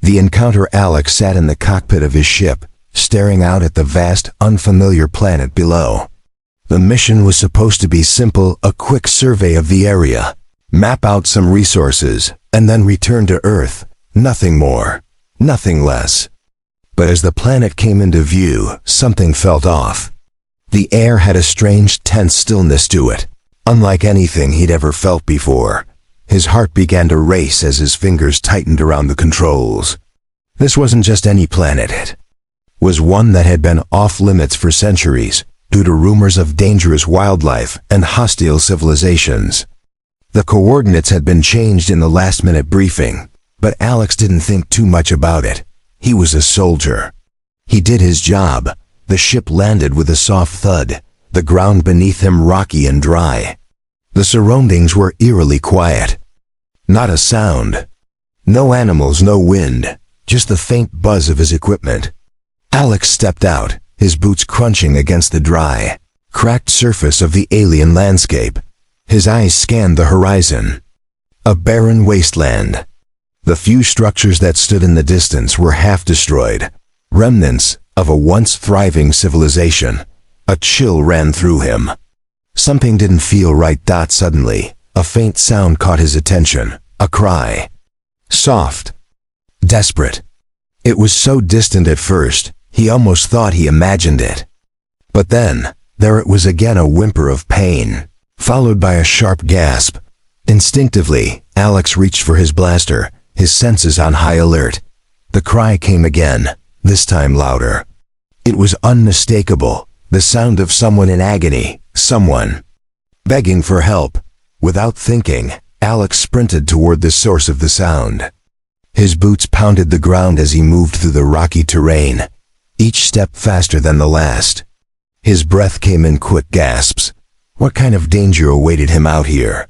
The encounter. Alex sat in the cockpit of his ship, staring out at the vast, unfamiliar planet below. The mission was supposed to be simple, a quick survey of the area, map out some resources, and then return to Earth. Nothing more, nothing less. But as the planet came into view, something felt off. The air had a strange, tense stillness to it, unlike anything he'd ever felt before. His heart began to race as his fingers tightened around the controls. This wasn't just any planet. It was one that had been off limits for centuries, due to rumors of dangerous wildlife and hostile civilizations. The coordinates had been changed in the last-minute briefing, but Alex didn't think too much about it. He was a soldier. He did his job. The ship landed with a soft thud, the ground beneath him rocky and dry. The surroundings were eerily quiet. Not a sound. No animals, no wind, just the faint buzz of his equipment. Alex stepped out, his boots crunching against the dry, cracked surface of the alien landscape. His eyes scanned the horizon. A barren wasteland. The few structures that stood in the distance were half destroyed, remnants of a once thriving civilization. A chill ran through him. Something didn't feel right. Suddenly, a faint sound caught his attention, a cry. Soft. Desperate. It was so distant at first, he almost thought he imagined it. But then, there it was again, a whimper of pain, followed by a sharp gasp. Instinctively, Alex reached for his blaster, his senses on high alert. The cry came again, this time louder. It was unmistakable, the sound of someone in agony, someone begging for help. Without thinking, Alex sprinted toward the source of the sound. His boots pounded the ground as he moved through the rocky terrain, each step faster than the last. His breath came in quick gasps. What kind of danger awaited him out here?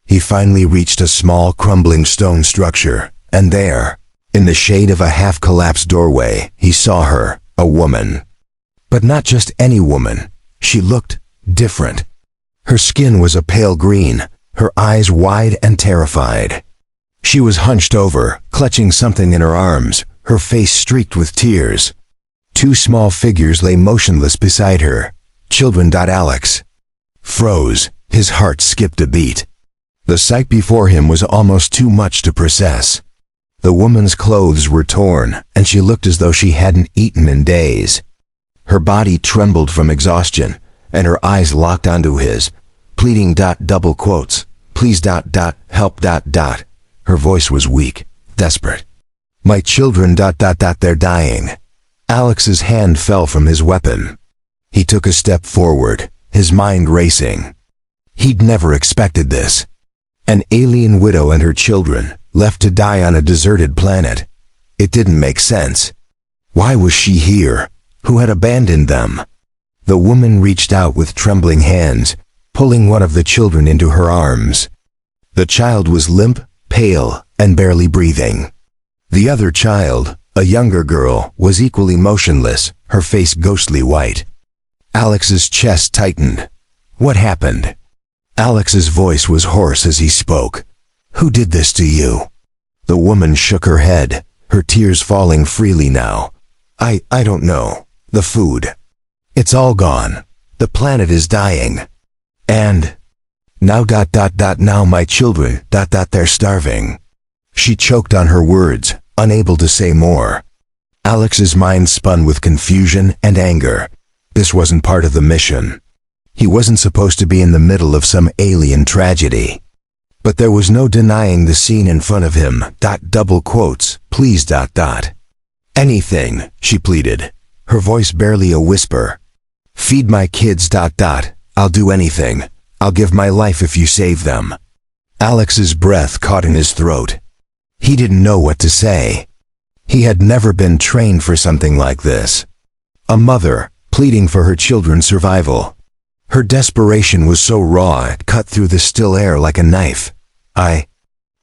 He finally reached a small, crumbling stone structure, and there, in the shade of a half-collapsed doorway, he saw her, a woman. But not just any woman. She looked different. Her skin was a pale green, her eyes wide and terrified. She was hunched over, clutching something in her arms, her face streaked with tears. Two small figures lay motionless beside her. Children. Alex froze, his heart skipped a beat. The sight before him was almost too much to process. The woman's clothes were torn, and she looked as though she hadn't eaten in days. Her body trembled from exhaustion, and her eyes locked onto his, pleading. Double quotes, please. Help. Her voice was weak, desperate. My children. They're dying. Alex's hand fell from his weapon. He took a step forward, his mind racing. He'd never expected this. An alien widow and her children, left to die on a deserted planet. It didn't make sense. Why was she here? Who had abandoned them? The woman reached out with trembling hands, pulling one of the children into her arms. The child was limp, pale, and barely breathing. The other child, a younger girl, was equally motionless, her face ghostly white. Alex's chest tightened. What happened? Alex's voice was hoarse as he spoke. Who did this to you? The woman shook her head, her tears falling freely now. I don't know. The food. It's all gone. The planet is dying. And now. Now my children. They're starving. She choked on her words, unable to say more. Alex's mind spun with confusion and anger. This wasn't part of the mission. He wasn't supposed to be in the middle of some alien tragedy. But there was no denying the scene in front of him. Double quotes, please. Anything, she pleaded, her voice barely a whisper. Feed my kids. I'll do anything. I'll give my life if you save them. Alex's breath caught in his throat. He didn't know what to say. He had never been trained for something like this. A mother, pleading for her children's survival. Her desperation was so raw it cut through the still air like a knife. I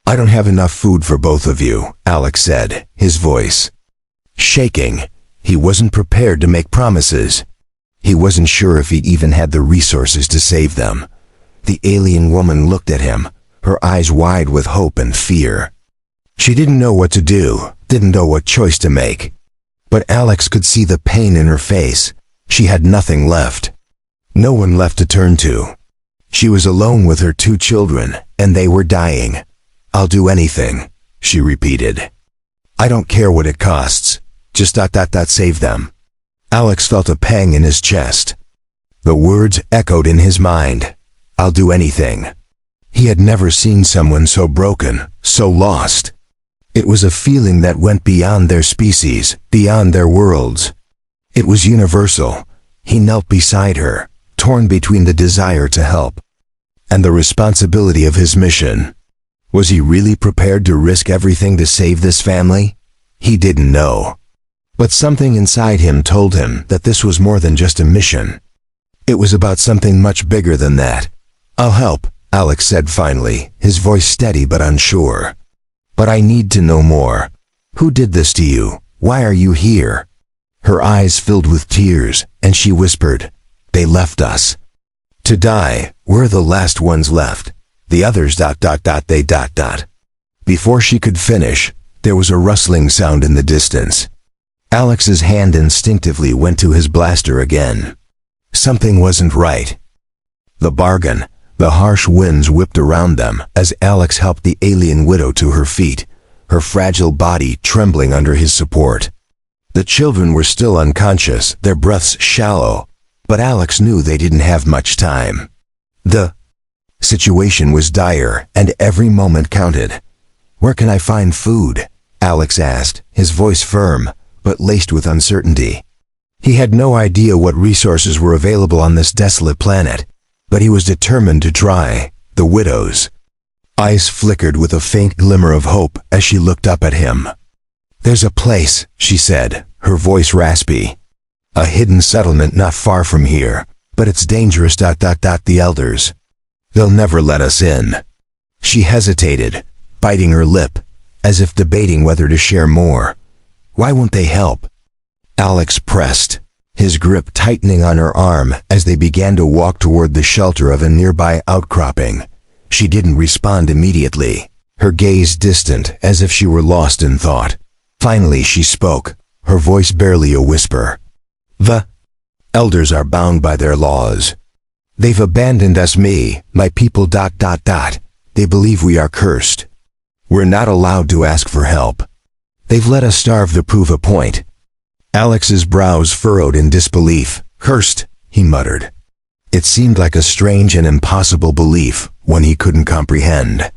don't have enough food for both of you, Alex said, his voice shaking. He wasn't prepared to make promises. He wasn't sure if he even had the resources to save them. The alien woman looked at him, her eyes wide with hope and fear. She didn't know what to do. didn't know what choice to make. But Alex could see the pain in her face. She had nothing left. No one left to turn to. She was alone with her 2 children, and they were dying. "I'll do anything," she repeated. "I don't care what it costs. Just save them." Alex felt a pang in his chest. The words echoed in his mind. "I'll do anything." He had never seen someone so broken, so lost. It was a feeling that went beyond their species, beyond their worlds. It was universal. He knelt beside her, torn between the desire to help and the responsibility of his mission. Was he really prepared to risk everything to save this family? He didn't know. But something inside him told him that this was more than just a mission. It was about something much bigger than that. "I'll help," Alex said finally, his voice steady but unsure. "But I need to know more. Who did this to you? Why are you here?" Her eyes filled with tears, and she whispered, "They left us to die. We're the last ones left. The others ... they ... Before she could finish, there was a rustling sound in the distance. Alex's hand instinctively went to his blaster again. Something wasn't right. The bargain. The harsh winds whipped around them as Alex helped the alien widow to her feet, her fragile body trembling under his support. The children were still unconscious, their breaths shallow, but Alex knew they didn't have much time. The situation was dire, and every moment counted. "Where can I find food?" Alex asked, his voice firm, but laced with uncertainty. He had no idea what resources were available on this desolate planet, but he was determined to try. The widow's eyes flickered with a faint glimmer of hope as she looked up at him. "There's a place," she said, her voice raspy. "A hidden settlement not far from here, but it's dangerous ... the elders. They'll never let us in." She hesitated, biting her lip, as if debating whether to share more. "Why won't they help?" Alex pressed, his grip tightening on her arm as they began to walk toward the shelter of a nearby outcropping. She didn't respond immediately, her gaze distant as if she were lost in thought. Finally she spoke, her voice barely a whisper. "The elders are bound by their laws. They've abandoned us, my people ... They believe we are cursed. We're not allowed to ask for help. They've let us starve to prove a point." Alex's brows furrowed in disbelief. "Cursed," he muttered. It seemed like a strange and impossible belief, one he couldn't comprehend.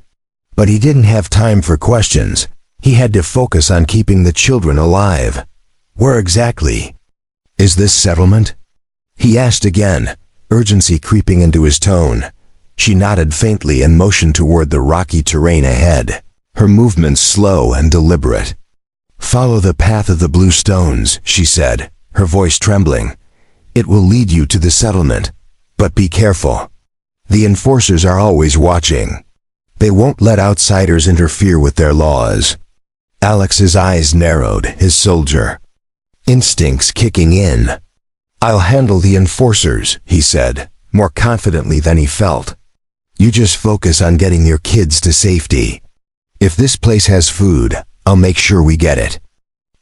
But he didn't have time for questions. He had to focus on keeping the children alive. "Where exactly is this settlement?" he asked again, urgency creeping into his tone. She nodded faintly and motioned toward the rocky terrain ahead, her movements slow and deliberate. "Follow the path of the blue stones," she said, her voice trembling. "It will lead you to the settlement. But be careful. The enforcers are always watching. They won't let outsiders interfere with their laws." Alex's eyes narrowed, his soldier instincts kicking in. "I'll handle the enforcers," he said, more confidently than he felt. "You just focus on getting your kids to safety. If this place has food, I'll make sure we get it."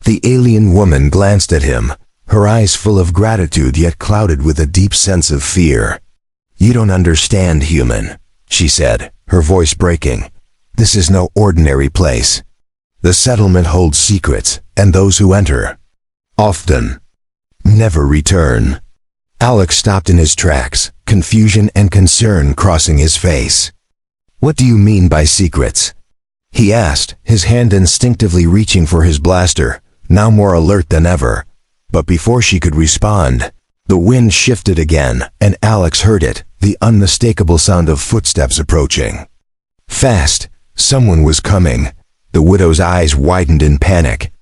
The alien woman glanced at him, her eyes full of gratitude yet clouded with a deep sense of fear. "You don't understand, human," she said, her voice breaking. "This is no ordinary place. The settlement holds secrets, and those who enter often never return." Alex stopped in his tracks, confusion and concern crossing his face. "What do you mean by secrets?" he asked, his hand instinctively reaching for his blaster, now more alert than ever. But before she could respond, the wind shifted again, and Alex heard it, the unmistakable sound of footsteps approaching. Fast, someone was coming. The widow's eyes widened in panic.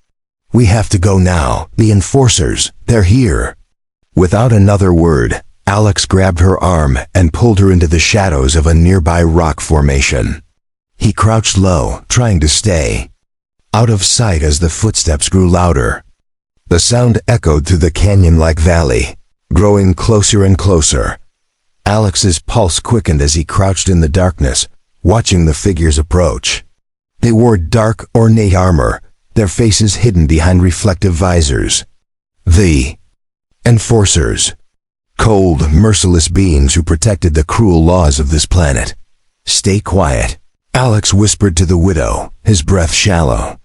"We have to go now. The enforcers, they're here." Without another word, Alex grabbed her arm and pulled her into the shadows of a nearby rock formation. He crouched low, trying to stay out of sight as the footsteps grew louder. The sound echoed through the canyon-like valley, growing closer and closer. Alex's pulse quickened as he crouched in the darkness, watching the figures approach. They wore dark, ornate armor, their faces hidden behind reflective visors. The Enforcers. Cold, merciless beings who protected the cruel laws of this planet. "Stay quiet," Alex whispered to the widow, his breath shallow.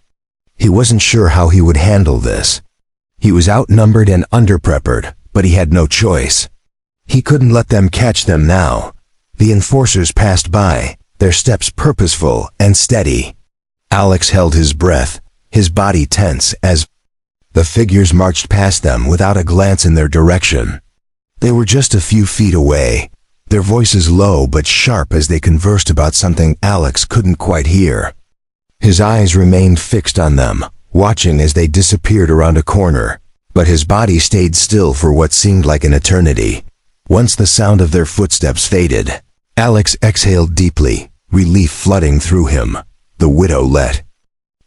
He wasn't sure how he would handle this. He was outnumbered and underprepared, but he had no choice. He couldn't let them catch them now. The enforcers passed by, their steps purposeful and steady. Alex held his breath, his body tense as the figures marched past them without a glance in their direction. They were just a few feet away, their voices low but sharp as they conversed about something Alex couldn't quite hear. His eyes remained fixed on them, watching as they disappeared around a corner, but his body stayed still for what seemed like an eternity. Once the sound of their footsteps faded, Alex exhaled deeply, relief flooding through him. The widow let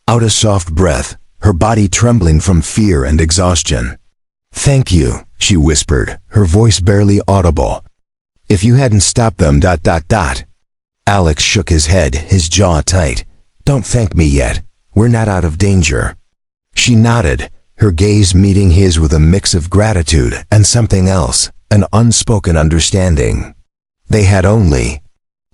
out a soft breath, her body trembling from fear and exhaustion. "Thank you," she whispered, her voice barely audible. "If you hadn't stopped them... Alex shook his head, his jaw tight. "Don't thank me yet. We're not out of danger." She nodded, her gaze meeting his with a mix of gratitude and something else, an unspoken understanding. They had only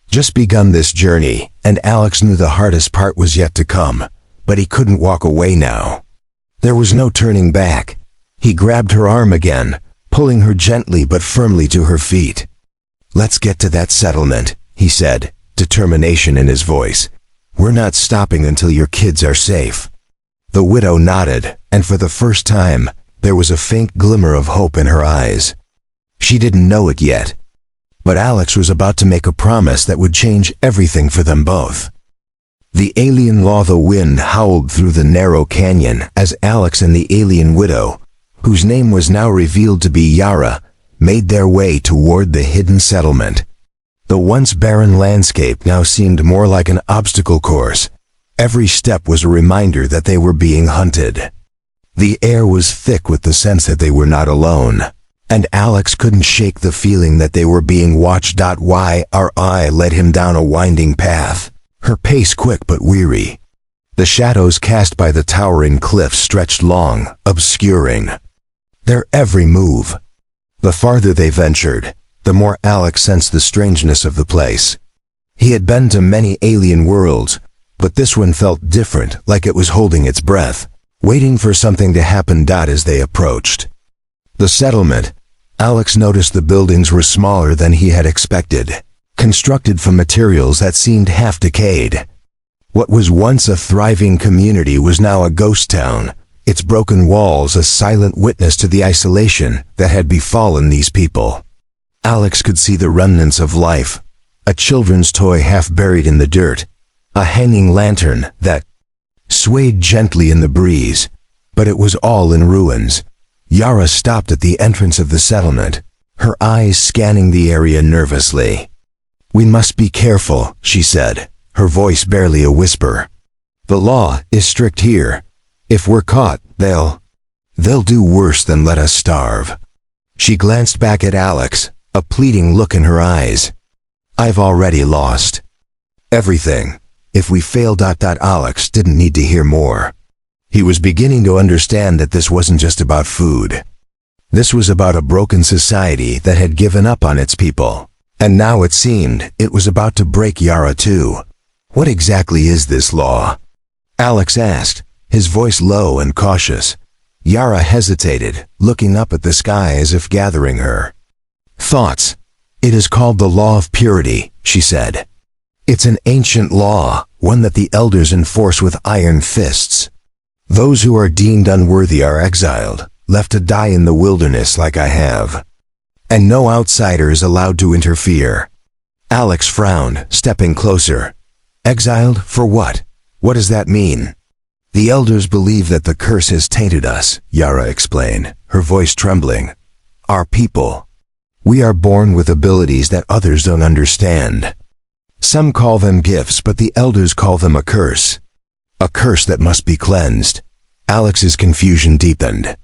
just begun this journey, and Alex knew the hardest part was yet to come, but he couldn't walk away now. There was no turning back. He grabbed her arm again, pulling her gently but firmly to her feet. "Let's get to that settlement," he said, determination in his voice. "We're not stopping until your kids are safe." The widow nodded, and for the first time, there was a faint glimmer of hope in her eyes. She didn't know it yet, but Alex was about to make a promise that would change everything for them both. The alien lava wind howled through the narrow canyon as Alex and the alien widow, whose name was now revealed to be Yara, made their way toward the hidden settlement. The once barren landscape now seemed more like an obstacle course. Every step was a reminder that they were being hunted. The air was thick with the sense that they were not alone, and Alex couldn't shake the feeling that they were being watched. Yara led him down a winding path, her pace quick but weary. The shadows cast by the towering cliffs stretched long, obscuring their every move. The farther they ventured, the more Alex sensed the strangeness of the place. He had been to many alien worlds, but this one felt different, like it was holding its breath, waiting for something to happen. As they approached the settlement, Alex noticed the buildings were smaller than he had expected, constructed from materials that seemed half decayed. What was once a thriving community was now a ghost town, its broken walls a silent witness to the isolation that had befallen these people. Alex could see the remnants of life, a children's toy half buried in the dirt, a hanging lantern that swayed gently in the breeze, but it was all in ruins. Yara stopped at the entrance of the settlement, her eyes scanning the area nervously. "We must be careful," she said, her voice barely a whisper. "The law is strict here. If we're caught, they'll do worse than let us starve." She glanced back at Alex, a pleading look in her eyes. "I've already lost everything. If we fail... Alex didn't need to hear more. He was beginning to understand that this wasn't just about food. This was about a broken society that had given up on its people. And now it seemed it was about to break Yara too. "What exactly is this law?" Alex asked, his voice low and cautious. Yara hesitated, looking up at the sky as if gathering her thoughts. "It is called the Law of Purity," she said. "It's an ancient law, one that the elders enforce with iron fists. Those who are deemed unworthy are exiled, left to die in the wilderness like I have. And no outsider is allowed to interfere." Alex frowned, stepping closer. "Exiled for what? What does that mean?" "The elders believe that the curse has tainted us," Yara explained, her voice trembling. "Our people. We are born with abilities that others don't understand. Some call them gifts, but the elders call them a curse. A curse that must be cleansed." Alex's confusion deepened.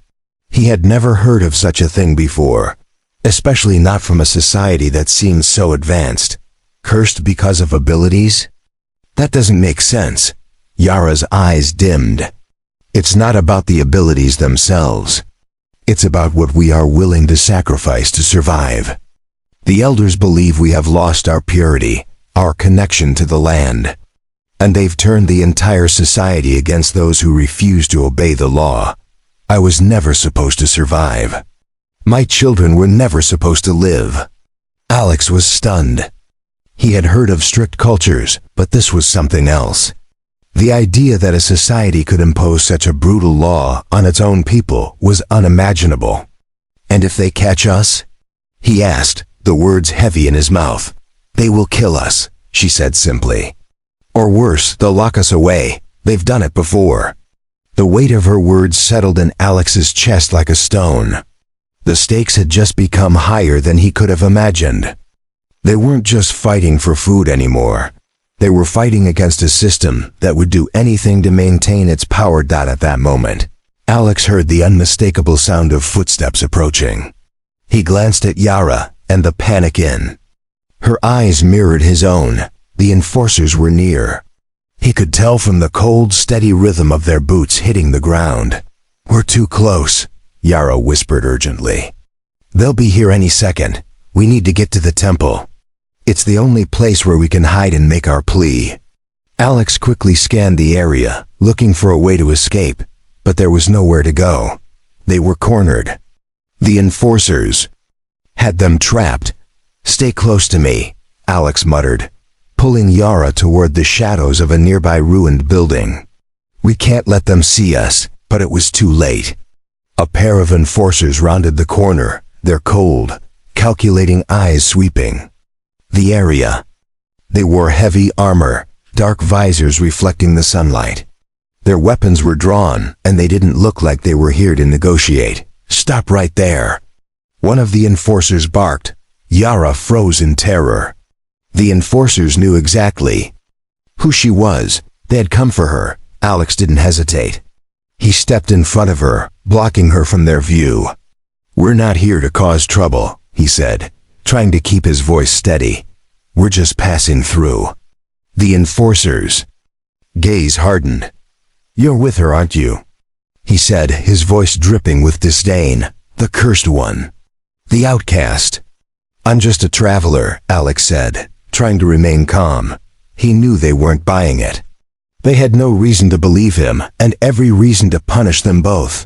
He had never heard of such a thing before, especially not from a society that seemed so advanced. Cursed because of abilities? That doesn't make sense. Yara's eyes dimmed. It's not about the abilities themselves. It's about what we are willing to sacrifice to survive. The elders believe we have lost our purity, our connection to the land. And they've turned the entire society against those who refuse to obey the law. I was never supposed to survive. My children were never supposed to live. Alex was stunned. He had heard of strict cultures, but this was something else. The idea that a society could impose such a brutal law on its own people was unimaginable. "And if they catch us?" he asked, the words heavy in his mouth. "They will kill us," she said simply. "Or worse, they'll lock us away. They've done it before." The weight of her words settled in Alex's chest like a stone. The stakes had just become higher than he could have imagined. They weren't just fighting for food anymore. They were fighting against a system that would do anything to maintain its power. At that moment, Alex heard the unmistakable sound of footsteps approaching. He glanced at Yara, and the panic in her eyes mirrored his own. The enforcers were near. He could tell from the cold, steady rhythm of their boots hitting the ground. "We're too close," Yara whispered urgently. "They'll be here any second. We need to get to the temple. It's the only place where we can hide and make our plea." Alex quickly scanned the area, looking for a way to escape, but there was nowhere to go. They were cornered. The enforcers had them trapped. "Stay close to me," Alex muttered, pulling Yara toward the shadows of a nearby ruined building. "We can't let them see us," but it was too late. A pair of enforcers rounded the corner, their cold, calculating eyes sweeping the area. They wore heavy armor, dark visors reflecting the sunlight. Their weapons were drawn, and they didn't look like they were here to negotiate. "Stop right there," one of the enforcers barked. Yara froze in terror. The enforcers knew exactly who she was. They had come for her. Alex didn't hesitate. He stepped in front of her, blocking her from their view. "We're not here to cause trouble," he said, trying to keep his voice steady. "We're just passing through." The enforcer's gaze hardened. "You're with her, aren't you?" he said, his voice dripping with disdain. "The cursed one. The outcast." "I'm just a traveler," Alex said, trying to remain calm. He knew they weren't buying it. They had no reason to believe him, and every reason to punish them both.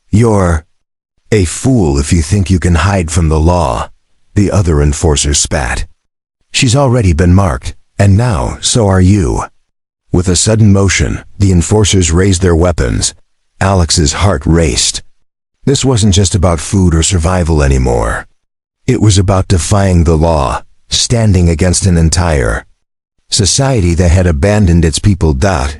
"You're a fool if you think you can hide from the law," the other enforcer spat. "She's already been marked, and now so are you." With a sudden motion, the enforcers raised their weapons. Alex's heart raced. This wasn't just about food or survival anymore. It was about defying the law, standing against an entire society that had abandoned its people.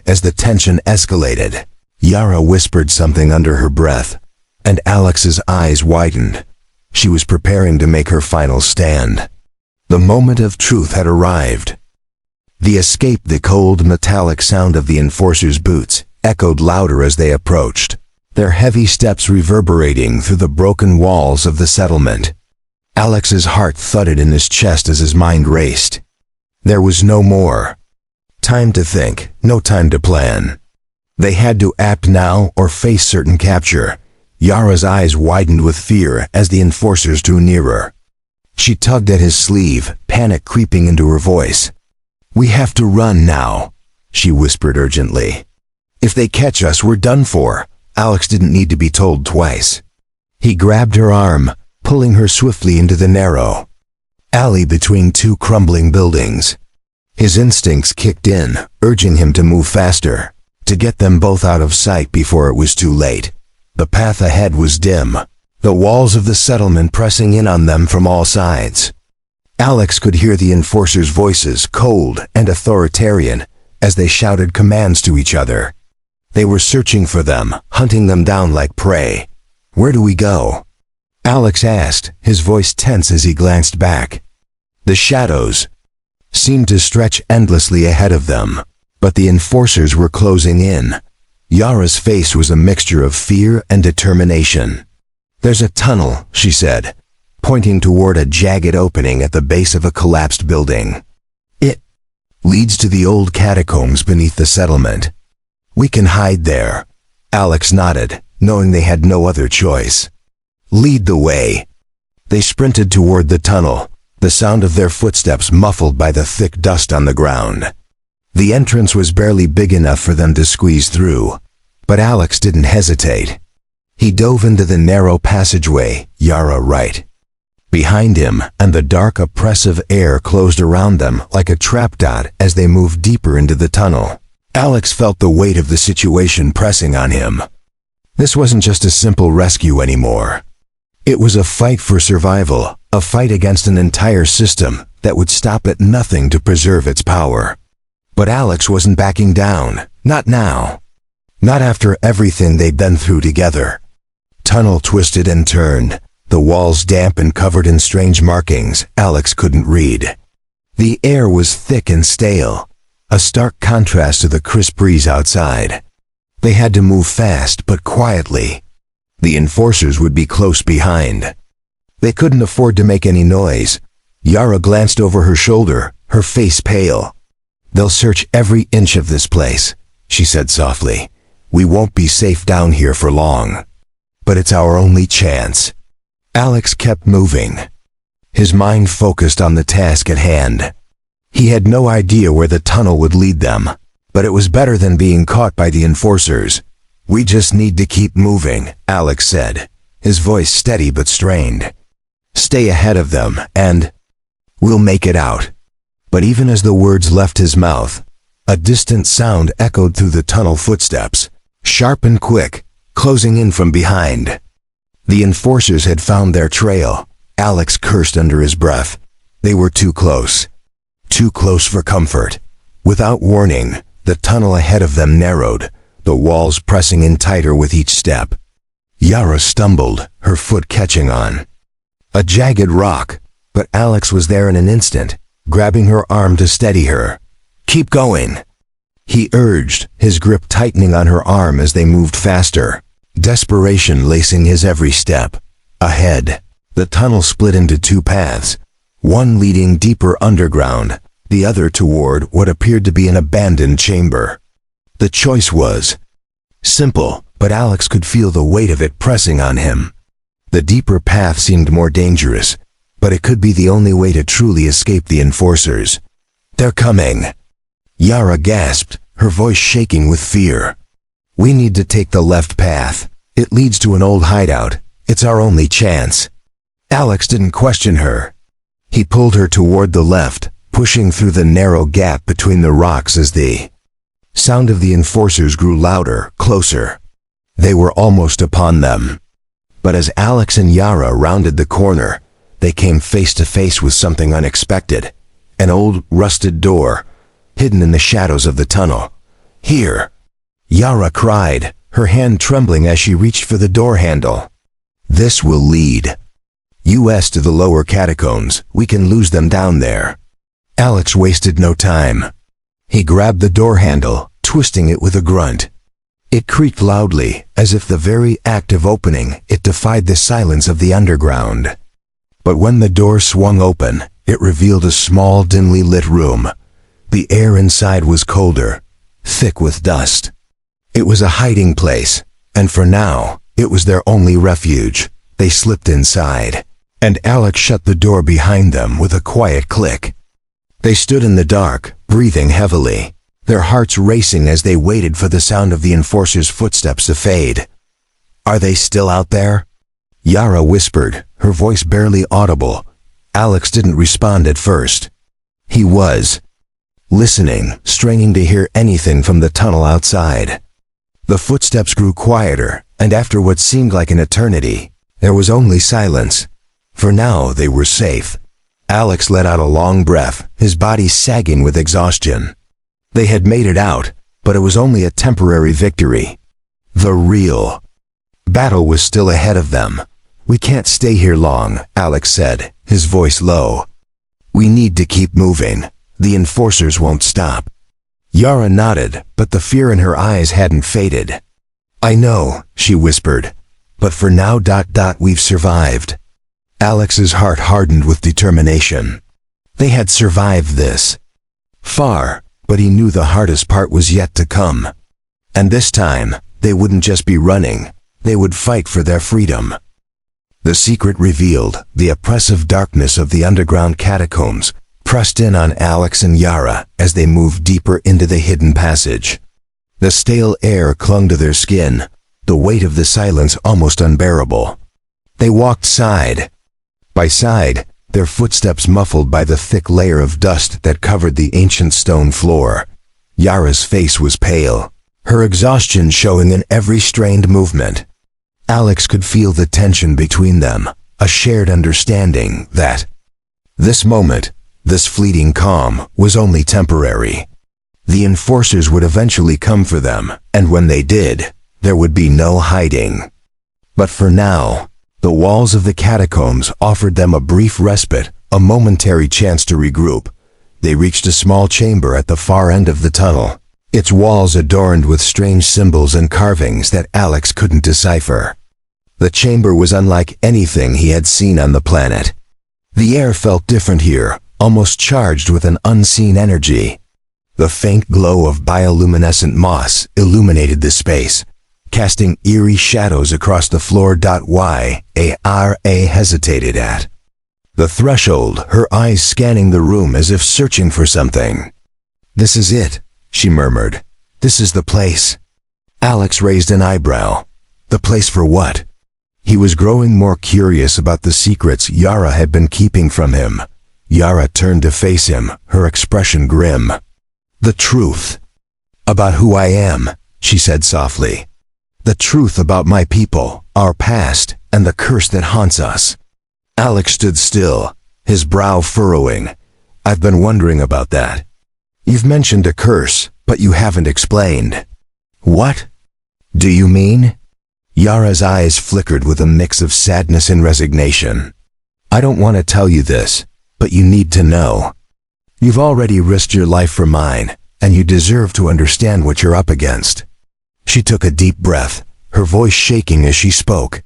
As the tension escalated, Yara whispered something under her breath, and Alex's eyes widened. She was preparing to make her final stand. The moment of truth had arrived. The escape, the cold metallic sound of the enforcers' boots, echoed louder as they approached, their heavy steps reverberating through the broken walls of the settlement. Alex's heart thudded in his chest as his mind raced. There was no more time to think, no time to plan. They had to act now or face certain capture. Yara's eyes widened with fear as the enforcers drew nearer. She tugged at his sleeve, panic creeping into her voice. "We have to run now," she whispered urgently. "If they catch us, we're done for." Alex didn't need to be told twice. He grabbed her arm, pulling her swiftly into the narrow alley between two crumbling buildings. His instincts kicked in, urging him to move faster, to get them both out of sight before it was too late. The path ahead was dim, the walls of the settlement pressing in on them from all sides. Alex could hear the enforcers' voices, cold and authoritarian, as they shouted commands to each other. They were searching for them, hunting them down like prey. "Where do we go?" Alex asked, his voice tense as he glanced back. The shadows seemed to stretch endlessly ahead of them, but the enforcers were closing in. Yara's face was a mixture of fear and determination. "There's a tunnel," she said, pointing toward a jagged opening at the base of a collapsed building. "It leads to the old catacombs beneath the settlement. We can hide there." Alex nodded, knowing they had no other choice. Lead the way. They sprinted toward the tunnel, the sound of their footsteps muffled by the thick dust on the ground. The entrance was barely big enough for them to squeeze through, but Alex didn't hesitate. He dove into the narrow passageway, Yara right behind him, and the dark, oppressive air closed around them like a trap dot as they moved deeper into the tunnel. Alex felt the weight of the situation pressing on him. This wasn't just a simple rescue anymore. It was a fight for survival, a fight against an entire system that would stop at nothing to preserve its power. But Alex wasn't backing down, not now. Not after everything they'd been through together. Tunnel twisted and turned, the walls damp and covered in strange markings Alex couldn't read. The air was thick and stale, a stark contrast to the crisp breeze outside. They had to move fast but quietly. The enforcers would be close behind. They couldn't afford to make any noise. Yara glanced over her shoulder, her face pale. "They'll search every inch of this place," she said softly. "We won't be safe down here for long. But it's our only chance." Alex kept moving, his mind focused on the task at hand. He had no idea where the tunnel would lead them, but it was better than being caught by the enforcers. "We just need to keep moving," Alex said, his voice steady but strained. "Stay ahead of them, and we'll make it out." But even as the words left his mouth, a distant sound echoed through the tunnel footsteps, sharp and quick, closing in from behind. The enforcers had found their trail. Alex cursed under his breath. They were too close. Too close for comfort. Without warning, the tunnel ahead of them narrowed, the walls pressing in tighter with each step. Yara stumbled, her foot catching on a jagged rock, but Alex was there in an instant, grabbing her arm to steady her. "Keep going," he urged, his grip tightening on her arm as they moved faster. Desperation lacing his every step. Ahead, the tunnel split into two paths, one leading deeper underground, the other toward what appeared to be an abandoned chamber. The choice was simple, but Alex could feel the weight of it pressing on him. The deeper path seemed more dangerous, but it could be the only way to truly escape the enforcers. "They're coming," Yara gasped, her voice shaking with fear. "We need to take the left path. It leads to an old hideout. It's our only chance." Alex didn't question her. He pulled her toward the left, pushing through the narrow gap between the rocks as the sound of the enforcers grew louder, closer. They were almost upon them. But as Alex and Yara rounded the corner, they came face to face with something unexpected. An old, rusted door, hidden in the shadows of the tunnel. "Here!" Yara cried, her hand trembling as she reached for the door handle. "This will lead us to the lower catacombs. We can lose them down there." Alex wasted no time. He grabbed the door handle, twisting it with a grunt. It creaked loudly, as if the very act of opening it defied the silence of the underground. But when the door swung open, it revealed a small, dimly lit room. The air inside was colder, thick with dust. It was a hiding place, and for now, it was their only refuge. They slipped inside, and Alex shut the door behind them with a quiet click. They stood in the dark, breathing heavily, their hearts racing as they waited for the sound of the enforcers' footsteps to fade. "Are they still out there?" Yara whispered, her voice barely audible. Alex didn't respond at first. He was listening, straining to hear anything from the tunnel outside. The footsteps grew quieter, and after what seemed like an eternity, there was only silence. For now, they were safe. Alex let out a long breath, his body sagging with exhaustion. They had made it out, but it was only a temporary victory. The real battle was still ahead of them. "We can't stay here long," Alex said, his voice low. "We need to keep moving. The enforcers won't stop." Yara nodded, but the fear in her eyes hadn't faded. "I know," she whispered, "but for now, we've survived." Alex's heart hardened with determination. They had survived this. Far, but he knew the hardest part was yet to come. And this time, they wouldn't just be running, they would fight for their freedom. The secret revealed, the oppressive darkness of the underground catacombs pressed in on Alex and Yara as they moved deeper into the hidden passage. The stale air clung to their skin, the weight of the silence almost unbearable. They walked side by side, their footsteps muffled by the thick layer of dust that covered the ancient stone floor. Yara's face was pale, her exhaustion showing in every strained movement. Alex could feel the tension between them, a shared understanding that this moment, this fleeting calm, was only temporary. The enforcers would eventually come for them, and when they did, there would be no hiding. But for now, the walls of the catacombs offered them a brief respite, a momentary chance to regroup. They reached a small chamber at the far end of the tunnel, its walls adorned with strange symbols and carvings that Alex couldn't decipher. The chamber was unlike anything he had seen on the planet. The air felt different here, almost charged with an unseen energy. The faint glow of bioluminescent moss illuminated the space, casting eerie shadows across the floor. Yara hesitated at the threshold, her eyes scanning the room as if searching for something. "This is it," she murmured. "This is the place." Alex raised an eyebrow. The place for what? He was growing more curious about the secrets Yara had been keeping from him. Yara turned to face him, her expression grim. "The truth about who I am," she said softly. "The truth about my people, our past, and the curse that haunts us." Alex stood still, his brow furrowing. "I've been wondering about that. You've mentioned a curse, but you haven't explained." "What do you mean?" Yara's eyes flickered with a mix of sadness and resignation. "I don't want to tell you this, but you need to know. You've already risked your life for mine, and you deserve to understand what you're up against." She took a deep breath, her voice shaking as she spoke.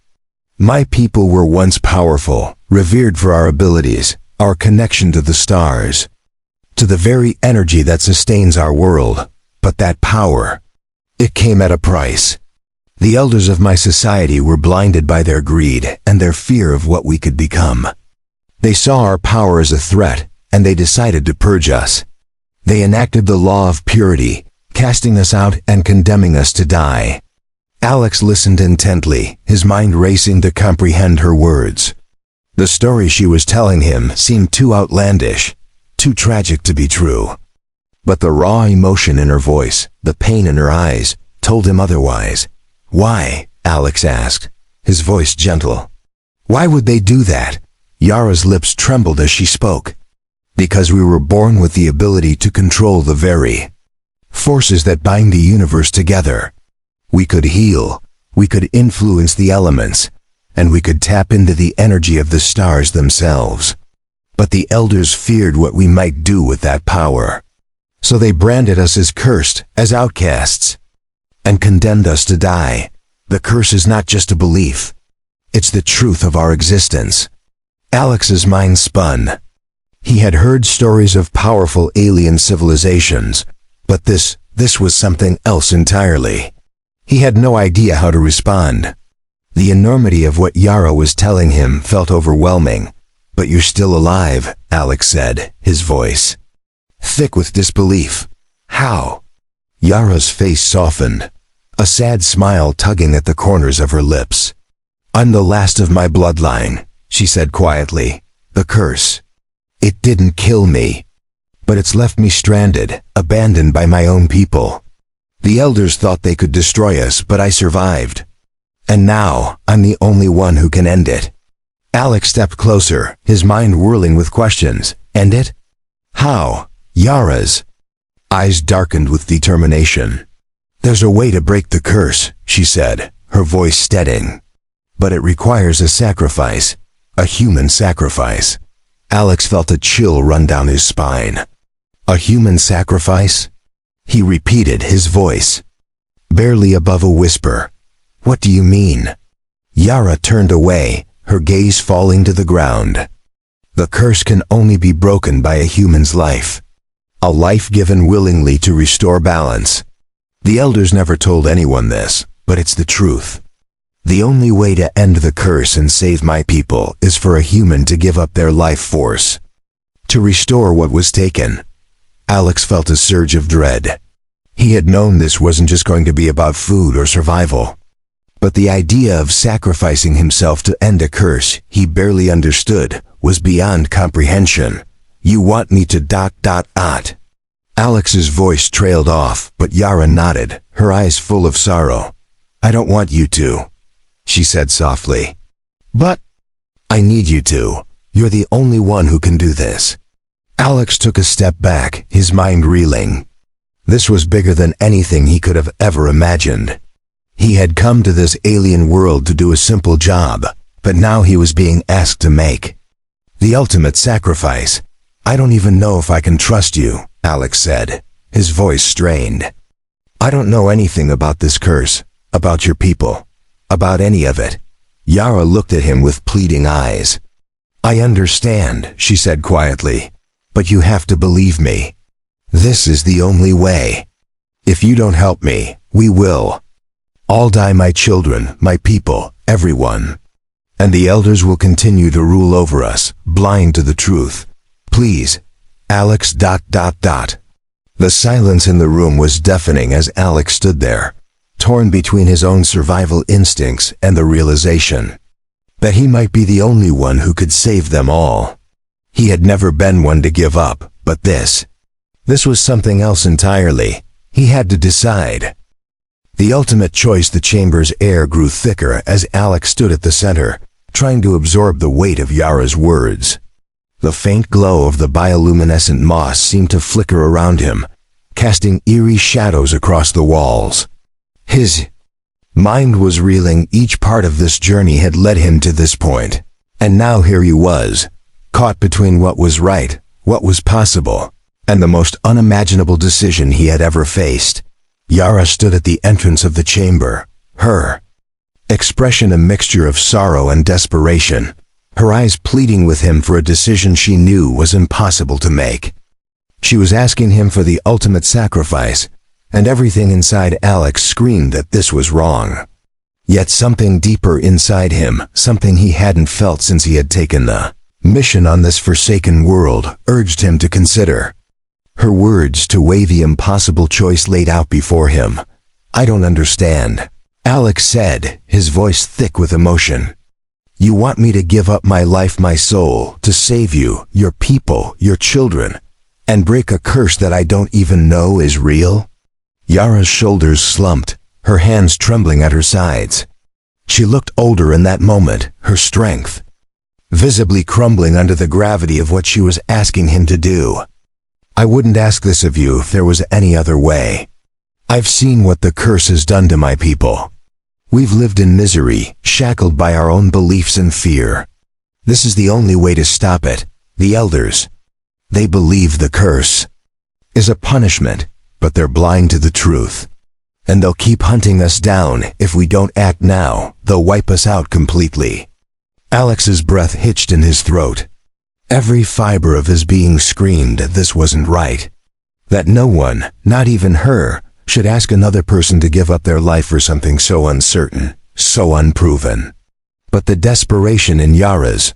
"My people were once powerful, revered for our abilities, our connection to the stars, to the very energy that sustains our world. But that power, it came at a price. The elders of my society were blinded by their greed and their fear of what we could become. They saw our power as a threat, and they decided to purge us. They enacted the law of purity, casting us out and condemning us to die." Alex listened intently, his mind racing to comprehend her words. The story she was telling him seemed too outlandish, too tragic to be true. But the raw emotion in her voice, the pain in her eyes, told him otherwise. "Why?" Alex asked, his voice gentle. "Why would they do that?" Yara's lips trembled as she spoke. "Because we were born with the ability to control the very forces that bind the universe together. We could heal, we could influence the elements, and we could tap into the energy of the stars themselves. But the elders feared what we might do with that power. So they branded us as cursed, as outcasts, and condemned us to die. The curse is not just a belief. It's the truth of our existence." Alex's mind spun. He had heard stories of powerful alien civilizations, but this was something else entirely. He had no idea how to respond. The enormity of what Yara was telling him felt overwhelming. "But you're still alive," Alex said, his voice thick with disbelief. "How?" Yara's face softened, a sad smile tugging at the corners of her lips. "I'm the last of my bloodline," she said quietly. "The curse, it didn't kill me, but it's left me stranded, abandoned by my own people. The elders thought they could destroy us, but I survived. And now, I'm the only one who can end it." Alex stepped closer, his mind whirling with questions. "End it? How?" Yara's eyes darkened with determination. "There's a way to break the curse," she said, her voice steadying. "But it requires a sacrifice, a human sacrifice." Alex felt a chill run down his spine. "A human sacrifice?" He repeated, his voice barely above a whisper. "What do you mean?" Yara turned away, her gaze falling to the ground. "The curse can only be broken by a human's life. A life given willingly to restore balance. The elders never told anyone this, but it's the truth. The only way to end the curse and save my people is for a human to give up their life force, to restore what was taken. Alex felt a surge of dread. He had known this wasn't just going to be about food or survival. But the idea of sacrificing himself to end a curse he barely understood was beyond comprehension. You want me to ... Alex's voice trailed off, but Yara nodded, her eyes full of sorrow. I don't want you to, she said softly. But I need you to. You're the only one who can do this. Alex took a step back, his mind reeling. This was bigger than anything he could have ever imagined. He had come to this alien world to do a simple job, but now he was being asked to make the ultimate sacrifice. I don't even know if I can trust you, Alex said, his voice strained. I don't know anything about this curse, about your people, about any of it. Yara looked at him with pleading eyes. I understand, she said quietly, but you have to believe me. This is the only way. If you don't help me, we will all die, my children, my people, everyone. And the elders will continue to rule over us, blind to the truth. Please, Alex ... The silence in the room was deafening as Alex stood there, torn between his own survival instincts and the realization that he might be the only one who could save them all. He had never been one to give up, but this was something else entirely. He had to decide. The ultimate choice. The chamber's air grew thicker as Alex stood at the center, trying to absorb the weight of Yara's words. The faint glow of the bioluminescent moss seemed to flicker around him, casting eerie shadows across the walls. His mind was reeling. Each part of this journey had led him to this point, and now here he was, caught between what was right, what was possible, and the most unimaginable decision he had ever faced. Yara stood at the entrance of the chamber, her expression a mixture of sorrow and desperation, her eyes pleading with him for a decision she knew was impossible to make. She was asking him for the ultimate sacrifice, and everything inside Alex screamed that this was wrong. Yet something deeper inside him, something he hadn't felt since he had taken the mission on this forsaken world, urged him to consider her words, to weigh the impossible choice laid out before him. I don't understand, Alex said, his voice thick with emotion. You want me to give up my life, my soul, to save you, your people, your children, and break a curse that I don't even know is real? Yara's shoulders slumped, her hands trembling at her sides. She looked older in that moment, her strength visibly crumbling under the gravity of what she was asking him to do. I wouldn't ask this of you if there was any other way. I've seen what the curse has done to my people. We've lived in misery, shackled by our own beliefs and fear. This is the only way to stop it. The elders, they believe the curse is a punishment, but they're blind to the truth. And they'll keep hunting us down. If we don't act now, they'll wipe us out completely. Alex's breath hitched in his throat. Every fiber of his being screamed that this wasn't right. That no one, not even her, should ask another person to give up their life for something so uncertain, so unproven. But the desperation in Yara's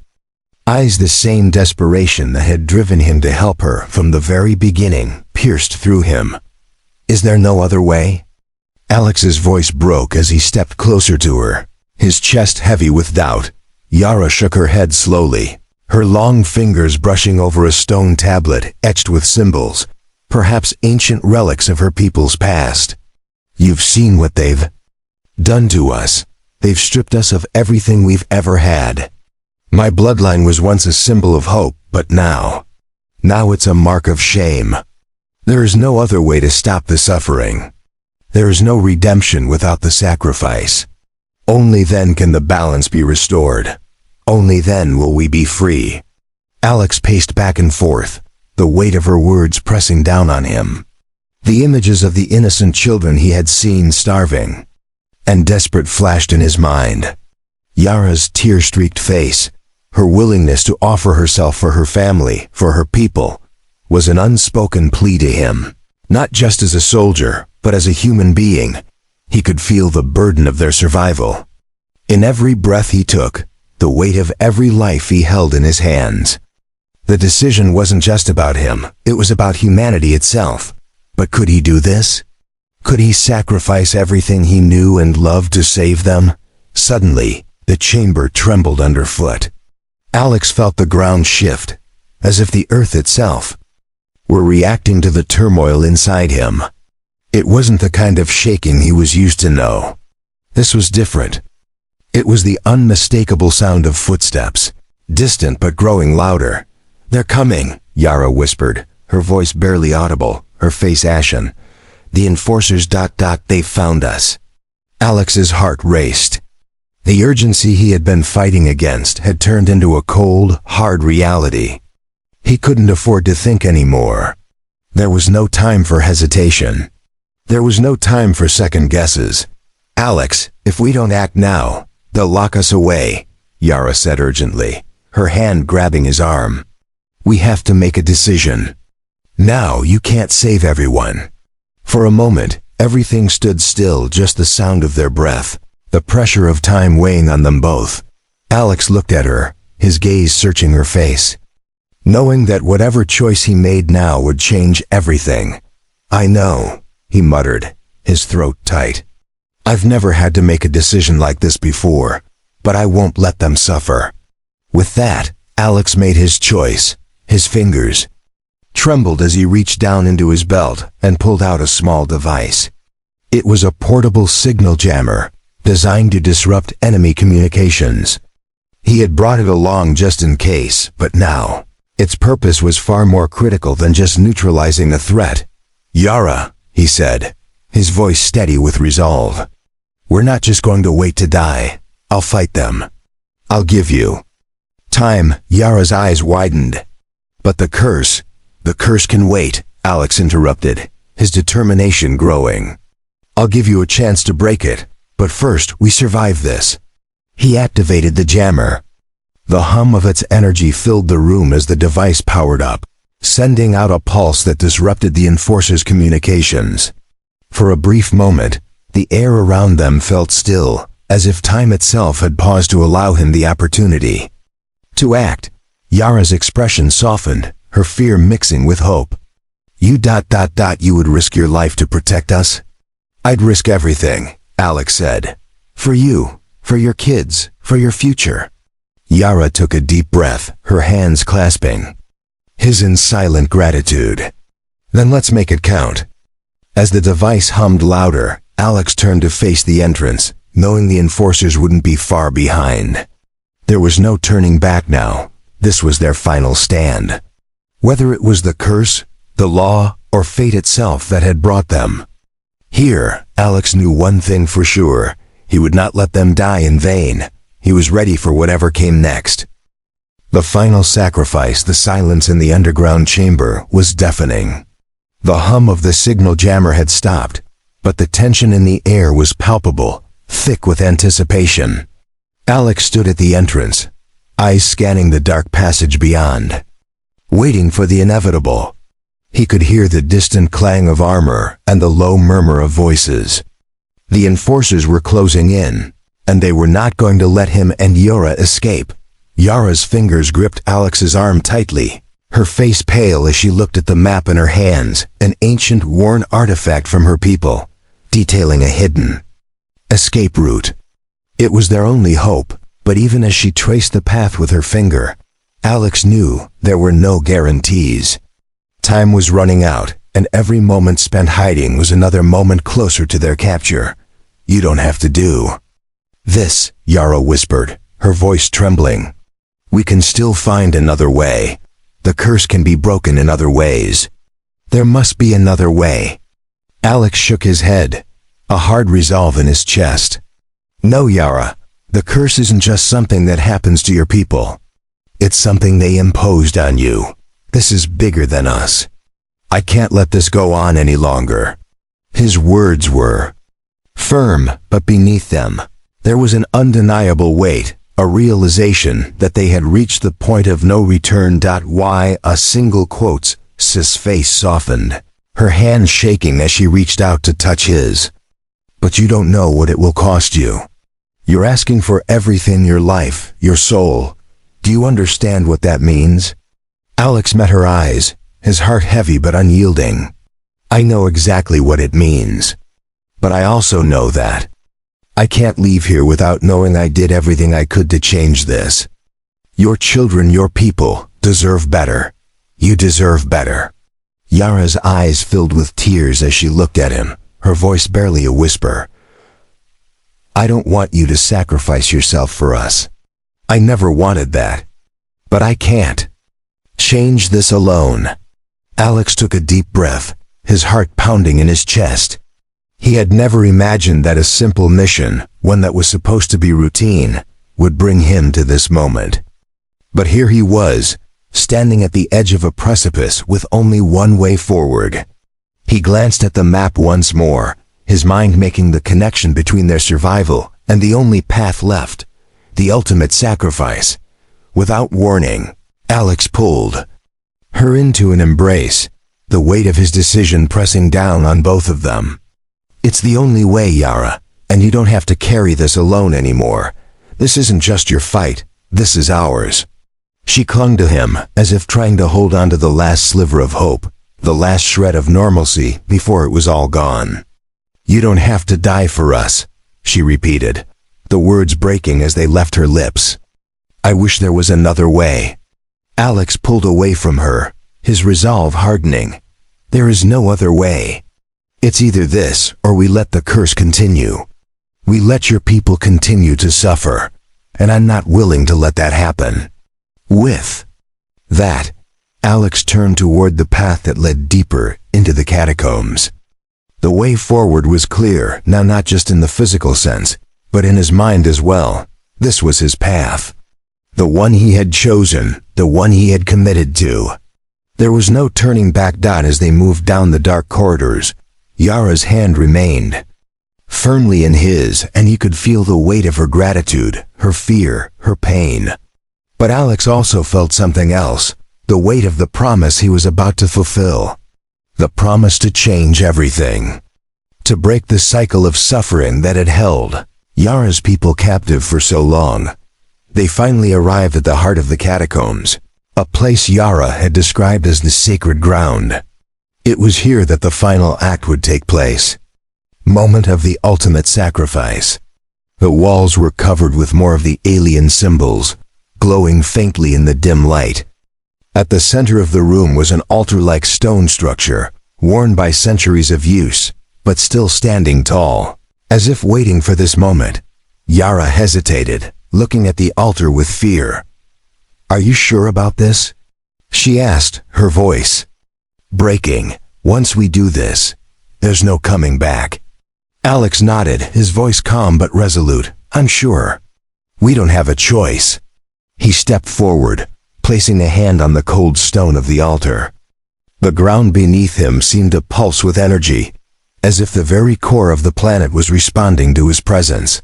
eyes, the same desperation that had driven him to help her from the very beginning, pierced through him. Is there no other way? Alex's voice broke as he stepped closer to her, his chest heavy with doubt. Yara shook her head slowly, her long fingers brushing over a stone tablet etched with symbols, perhaps ancient relics of her people's past. You've seen what they've done to us. They've stripped us of everything we've ever had. My bloodline was once a symbol of hope, but now it's a mark of shame. There is no other way to stop the suffering. There is no redemption without the sacrifice. Only then can the balance be restored. Only then will we be free. Alex paced back and forth, the weight of her words pressing down on him. The images of the innocent children he had seen starving and desperate flashed in his mind. Yara's tear-streaked face, her willingness to offer herself for her family, for her people, was an unspoken plea to him. Not just as a soldier, but as a human being. He could feel the burden of their survival. In every breath he took, the weight of every life he held in his hands. The decision wasn't just about him, it was about humanity itself. But could he do this? Could he sacrifice everything he knew and loved to save them? Suddenly, the chamber trembled underfoot. Alex felt the ground shift, as if the earth itself were reacting to the turmoil inside him. It wasn't the kind of shaking he was used to know. This was different. It was the unmistakable sound of footsteps, distant but growing louder. "They're coming," Yara whispered, her voice barely audible, her face ashen. "The enforcers... they found us." Alex's heart raced. The urgency he had been fighting against had turned into a cold, hard reality. He couldn't afford to think anymore. There was no time for hesitation. There was no time for second guesses. "Alex, if we don't act now, they'll lock us away," Yara said urgently, her hand grabbing his arm. "We have to make a decision. Now you can't save everyone." For a moment, everything stood still, just the sound of their breath, the pressure of time weighing on them both. Alex looked at her, his gaze searching her face, knowing that whatever choice he made now would change everything. "I know," he muttered, his throat tight. "I've never had to make a decision like this before, but I won't let them suffer." With that, Alex made his choice. His fingers trembled as he reached down into his belt and pulled out a small device. It was a portable signal jammer, designed to disrupt enemy communications. He had brought it along just in case, but now, its purpose was far more critical than just neutralizing the threat. "Yara," he said, his voice steady with resolve. "We're not just going to wait to die. I'll fight them. I'll give you time." Yara's eyes widened. "But the curse can wait," Alex interrupted, his determination growing. "I'll give you a chance to break it, but first we survive this." He activated the jammer. The hum of its energy filled the room as the device powered up, sending out a pulse that disrupted the enforcers' communications. For a brief moment, the air around them felt still, as if time itself had paused to allow him the opportunity to act. Yara's expression softened, her fear mixing with hope. You would risk your life to protect us?" "I'd risk everything," Alex said. "For you, for your kids, for your future." Yara took a deep breath, her hands clasping, his in silent gratitude. "Then let's make it count." As the device hummed louder, Alex turned to face the entrance, knowing the enforcers wouldn't be far behind. There was no turning back now. This was their final stand. Whether it was the curse, the law, or fate itself that had brought them here, Alex knew one thing for sure. He would not let them die in vain. He was ready for whatever came next. The final sacrifice, the silence in the underground chamber, was deafening. The hum of the signal jammer had stopped, but the tension in the air was palpable, thick with anticipation. Alex stood at the entrance, eyes scanning the dark passage beyond, waiting for the inevitable. He could hear the distant clang of armor and the low murmur of voices. The enforcers were closing in, and they were not going to let him and Yara escape. Yara's fingers gripped Alex's arm tightly, her face pale as she looked at the map in her hands, an ancient worn artifact from her people, detailing a hidden escape route. It was their only hope, but even as she traced the path with her finger, Alex knew there were no guarantees. Time was running out, and every moment spent hiding was another moment closer to their capture. "You don't have to do this," Yara whispered, her voice trembling. "We can still find another way. The curse can be broken in other ways. There must be another way." Alex shook his head, a hard resolve in his chest. "No, Yara, the curse isn't just something that happens to your people. It's something they imposed on you. This is bigger than us. I can't let this go on any longer." His words were firm, but beneath them, there was an undeniable weight, a realization that they had reached the point of no return. Why a single quotes, Sis' face softened, her hand shaking as she reached out to touch his. but you don't know what it will cost you. You're asking for everything, your life, your soul. Do you understand what that means? Alex met her eyes, his heart heavy but unyielding. I know exactly what it means. But I also know that I can't leave here without knowing I did everything I could to change this. Your children, your people, deserve better. You deserve better. Yara's eyes filled with tears as she looked at him, her voice barely a whisper. I don't want you to sacrifice yourself for us. I never wanted that. But I can't change this alone. Alex took a deep breath, his heart pounding in his chest. He had never imagined that a simple mission, one that was supposed to be routine, would bring him to this moment. But here he was, standing at the edge of a precipice with only one way forward. He glanced at the map once more, his mind making the connection between their survival and the only path left, the ultimate sacrifice. Without warning, Alex pulled her into an embrace, the weight of his decision pressing down on both of them. It's the only way, Yara, and you don't have to carry this alone anymore. This isn't just your fight, this is ours. She clung to him, as if trying to hold on to the last sliver of hope, the last shred of normalcy before it was all gone. You don't have to die for us, she repeated, the words breaking as they left her lips. I wish there was another way. Alex pulled away from her, his resolve hardening. There is no other way. It's either this or we let the curse continue. We let your people continue to suffer, and I'm not willing to let that happen. With that, Alex turned toward the path that led deeper into the catacombs. The way forward was clear, now not just in the physical sense, but in his mind as well. This was his path. The one he had chosen, the one he had committed to. There was no turning back. As they moved down the dark corridors, Yara's hand remained firmly in his, and he could feel the weight of her gratitude, her fear, her pain. But Alex also felt something else, the weight of the promise he was about to fulfill. The promise to change everything. To break the cycle of suffering that had held Yara's people captive for so long. They finally arrived at the heart of the catacombs, a place Yara had described as the sacred ground. It was here that the final act would take place. Moment of the ultimate sacrifice. The walls were covered with more of the alien symbols, glowing faintly in the dim light. At the center of the room was an altar-like stone structure, worn by centuries of use, but still standing tall, as if waiting for this moment. Yara hesitated, looking at the altar with fear. Are you sure about this? She asked, her voice breaking. Once we do this, there's no coming back. Alex nodded, his voice calm but resolute. I'm sure. We don't have a choice. He stepped forward, placing a hand on the cold stone of the altar. The ground beneath him seemed to pulse with energy, as if the very core of the planet was responding to his presence.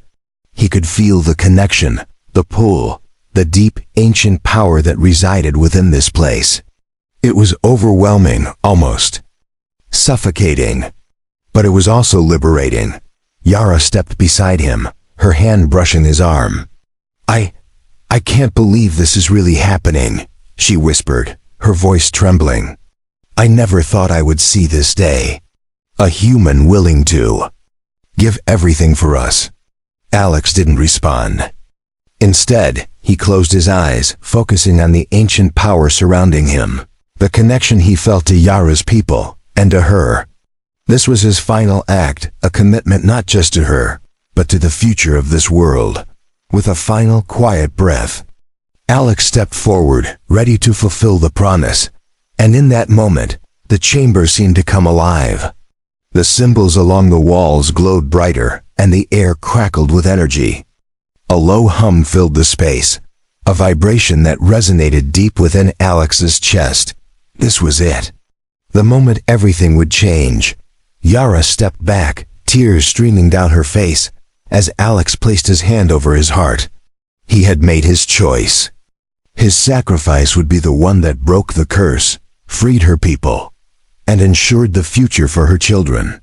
He could feel the connection, the pull, the deep, ancient power that resided within this place. It was overwhelming, almost suffocating. But it was also liberating. Yara stepped beside him, her hand brushing his arm. I can't believe this is really happening, she whispered, her voice trembling. I never thought I would see this day. A human willing to give everything for us. Alex didn't respond. Instead, he closed his eyes, focusing on the ancient power surrounding him, the connection he felt to Yara's people, and to her. This was his final act, a commitment not just to her, but to the future of this world. With a final, quiet breath, Alex stepped forward, ready to fulfill the promise. And in that moment, the chamber seemed to come alive. The symbols along the walls glowed brighter, and the air crackled with energy. A low hum filled the space, a vibration that resonated deep within Alex's chest. This was it. The moment everything would change. Yara stepped back, tears streaming down her face, as Alex placed his hand over his heart. He had made his choice. His sacrifice would be the one that broke the curse, freed her people, and ensured the future for her children.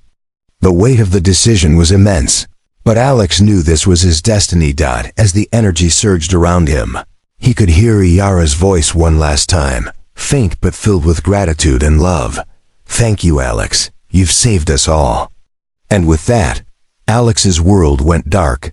The weight of the decision was immense, but Alex knew this was his destiny. As the energy surged around him, he could hear Yara's voice one last time, faint but filled with gratitude and love. "Thank you, Alex. You've saved us all." And with that, Alex's world went dark,